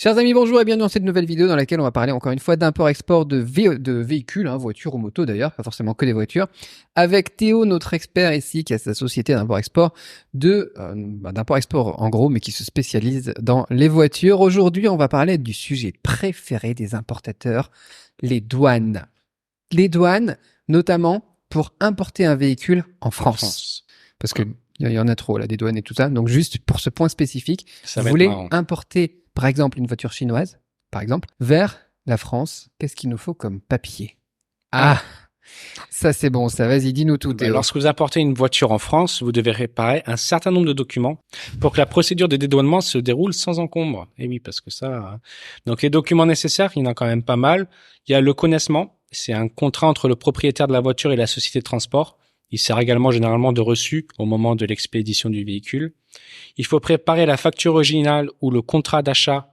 Chers amis, bonjour et bienvenue dans cette nouvelle vidéo dans laquelle on va parler encore une fois d'import-export de véhicules, voitures ou motos d'ailleurs, pas forcément que des voitures, avec Théo, notre expert ici, qui a sa société d'import-export, d'import-export en gros, mais qui se spécialise dans les voitures. Aujourd'hui, on va parler du sujet préféré des importateurs, les douanes. Les douanes, notamment pour importer un véhicule en France. Parce que il y en a trop là, des douanes et tout ça. Donc juste pour ce point spécifique, vous voulez importer par exemple une voiture chinoise, par exemple, vers la France, qu'est-ce qu'il nous faut comme papier? Ça c'est bon, ça, vas-y, dis-nous tout, Théo. Lorsque vous importez une voiture en France, vous devez réparer un certain nombre de documents pour que la procédure de dédouanement se déroule sans encombre. Et oui, parce que ça... Donc les documents nécessaires, il y en a quand même pas mal. Il y a le connaissement, c'est un contrat entre le propriétaire de la voiture et la société de transport. Il sert également généralement de reçu au moment de l'expédition du véhicule. Il faut préparer la facture originale ou le contrat d'achat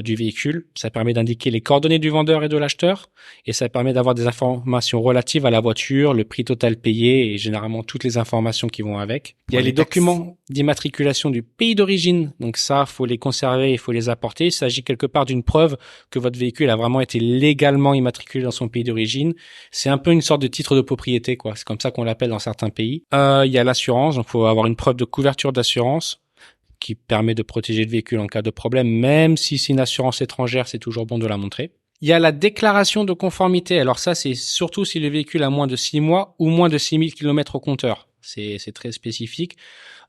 du véhicule. Ça permet d'indiquer les coordonnées du vendeur et de l'acheteur et ça permet d'avoir des informations relatives à la voiture, le prix total payé et généralement toutes les informations qui vont avec. Il y a les documents d'immatriculation du pays d'origine. Donc ça, faut les conserver, il faut les apporter. Il s'agit quelque part d'une preuve que votre véhicule a vraiment été légalement immatriculé dans son pays d'origine. C'est un peu une sorte de titre de propriété, quoi. C'est comme ça qu'on l'appelle dans certains pays. Il y a l'assurance. Donc faut avoir une preuve de couverture d'assurance qui permet de protéger le véhicule en cas de problème, même si c'est une assurance étrangère, c'est toujours bon de la montrer. Il y a la déclaration de conformité. Alors ça, c'est surtout si le véhicule a moins de 6 mois ou moins de 6000 km au compteur. C'est très spécifique.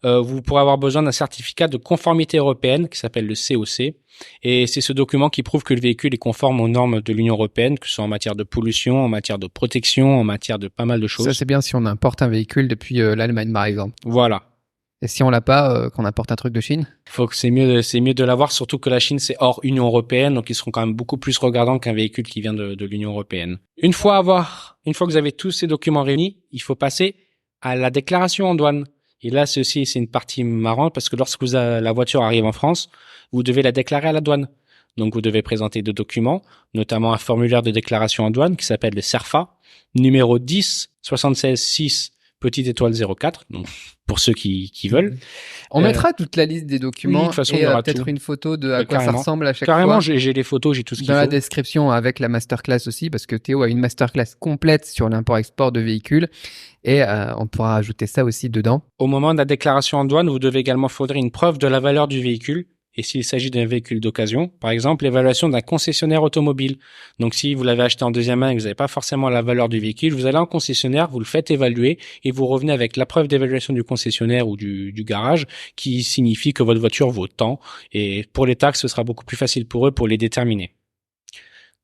Vous pourrez avoir besoin d'un certificat de conformité européenne qui s'appelle le COC. Et c'est ce document qui prouve que le véhicule est conforme aux normes de l'Union européenne, que ce soit en matière de pollution, en matière de protection, en matière de pas mal de choses. Ça, c'est bien si on importe un véhicule depuis l'Allemagne, par exemple. Voilà. Et si on l'a pas, qu'on importe un truc de Chine? Faut que c'est mieux de l'avoir, surtout que la Chine c'est hors Union européenne, donc ils seront quand même beaucoup plus regardants qu'un véhicule qui vient de l'Union européenne. Une fois que vous avez tous ces documents réunis, il faut passer à la déclaration en douane. Et là, c'est une partie marrante parce que lorsque la voiture arrive en France, vous devez la déclarer à la douane. Donc vous devez présenter deux documents, notamment un formulaire de déclaration en douane qui s'appelle le CERFA, numéro 10 76 6 petite étoile 04, donc pour ceux qui veulent. On mettra toute la liste des documents, oui, de toute façon, et peut-être une photo de à quoi ça ressemble à chaque fois. Carrément, j'ai les photos, j'ai tout ce qu'il faut. Dans la description avec la masterclass aussi, parce que Théo a une masterclass complète sur l'import-export de véhicules et on pourra ajouter ça aussi dedans. Au moment de la déclaration en douane, vous devez également fournir une preuve de la valeur du véhicule. Et s'il s'agit d'un véhicule d'occasion, par exemple, l'évaluation d'un concessionnaire automobile. Donc, si vous l'avez acheté en deuxième main et que vous n'avez pas forcément la valeur du véhicule, vous allez en concessionnaire, vous le faites évaluer et vous revenez avec la preuve d'évaluation du concessionnaire ou du garage qui signifie que votre voiture vaut tant. Et pour les taxes, ce sera beaucoup plus facile pour eux pour les déterminer.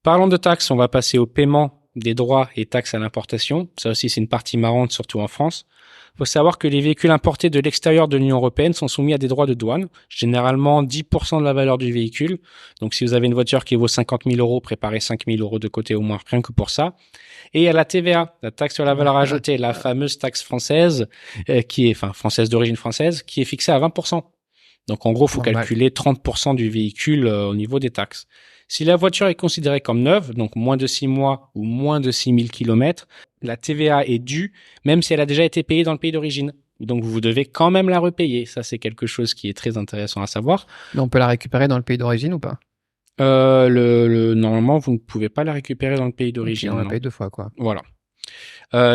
Parlons de taxes, on va passer au paiement des droits et taxes à l'importation. Ça aussi, c'est une partie marrante, surtout en France. Il faut savoir que les véhicules importés de l'extérieur de l'Union européenne sont soumis à des droits de douane, généralement 10% de la valeur du véhicule. Donc, si vous avez une voiture qui vaut 50 000 euros, préparez 5 000 euros de côté au moins, rien que pour ça. Et il y a la TVA, la taxe sur la valeur ajoutée, la fameuse taxe française, française d'origine française, qui est fixée à 20%. Donc, en gros, il faut calculer 30% du véhicule au niveau des taxes. Si la voiture est considérée comme neuve, donc moins de 6 mois ou moins de 6000 km, la TVA est due, même si elle a déjà été payée dans le pays d'origine. Donc, vous devez quand même la repayer. Ça, c'est quelque chose qui est très intéressant à savoir. Mais on peut la récupérer dans le pays d'origine ou pas? Normalement, vous ne pouvez pas la récupérer dans le pays d'origine. On la paye deux fois, quoi. Voilà.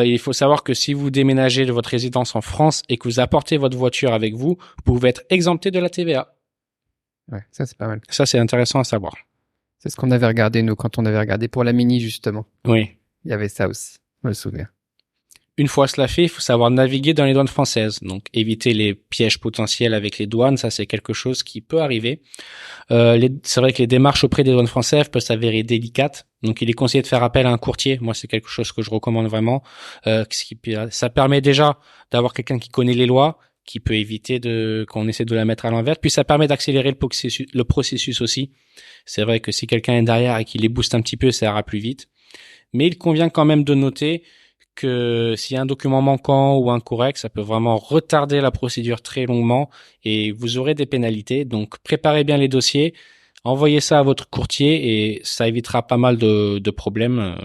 Il faut savoir que si vous déménagez de votre résidence en France et que vous apportez votre voiture avec vous, vous pouvez être exempté de la TVA. Ouais, ça, c'est pas mal. Ça, c'est intéressant à savoir. C'est ce qu'on avait regardé, nous, quand on avait regardé pour la Mini, justement. Oui. Il y avait ça aussi, je me souviens. Une fois cela fait, il faut savoir naviguer dans les douanes françaises. Donc, éviter les pièges potentiels avec les douanes, ça, c'est quelque chose qui peut arriver. C'est vrai que les démarches auprès des douanes françaises peuvent s'avérer délicates. Donc, il est conseillé de faire appel à un courtier. Moi, c'est quelque chose que je recommande vraiment. Ça permet déjà d'avoir quelqu'un qui connaît les lois, qui peut éviter qu'on essaie de la mettre à l'envers. Puis ça permet d'accélérer le processus aussi. C'est vrai que si quelqu'un est derrière et qu'il les booste un petit peu, ça ira plus vite. Mais il convient quand même de noter que s'il y a un document manquant ou incorrect, ça peut vraiment retarder la procédure très longuement et vous aurez des pénalités. Donc préparez bien les dossiers, envoyez ça à votre courtier et ça évitera pas mal de problèmes.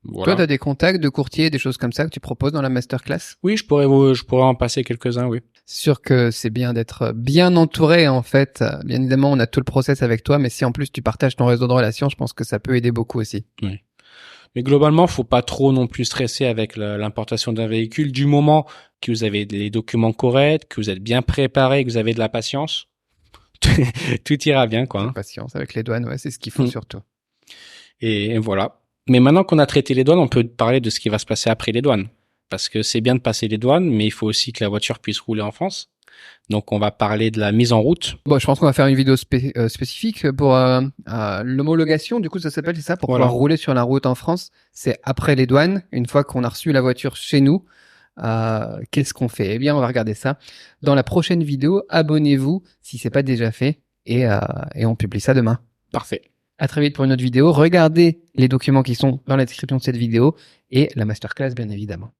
Voilà. Toi, tu as des contacts de courtiers, des choses comme ça que tu proposes dans la masterclass? Oui, je pourrais en passer quelques-uns, oui. C'est sûr que c'est bien d'être bien entouré, en fait. Bien évidemment, on a tout le process avec toi, mais si en plus tu partages ton réseau de relations, je pense que ça peut aider beaucoup aussi. Oui. Mais globalement, faut pas trop non plus stresser avec l'importation d'un véhicule du moment que vous avez les documents corrects, que vous êtes bien préparé, que vous avez de la patience. Tout ira bien, quoi. Hein. Patience avec les douanes, ouais, c'est ce qu'il faut surtout. Et voilà. Mais maintenant qu'on a traité les douanes, on peut parler de ce qui va se passer après les douanes. Parce que c'est bien de passer les douanes, mais il faut aussi que la voiture puisse rouler en France. Donc on va parler de la mise en route. Bon, je pense qu'on va faire une vidéo spécifique pour l'homologation. Du coup, ça s'appelle, c'est ça, pour pouvoir rouler sur la route en France. C'est après les douanes, une fois qu'on a reçu la voiture chez nous. Qu'est-ce qu'on fait? Eh bien, on va regarder ça dans la prochaine vidéo. Abonnez-vous si c'est pas déjà fait et on publie ça demain. Parfait. À très vite pour une autre vidéo. Regardez les documents qui sont dans la description de cette vidéo et la masterclass, bien évidemment.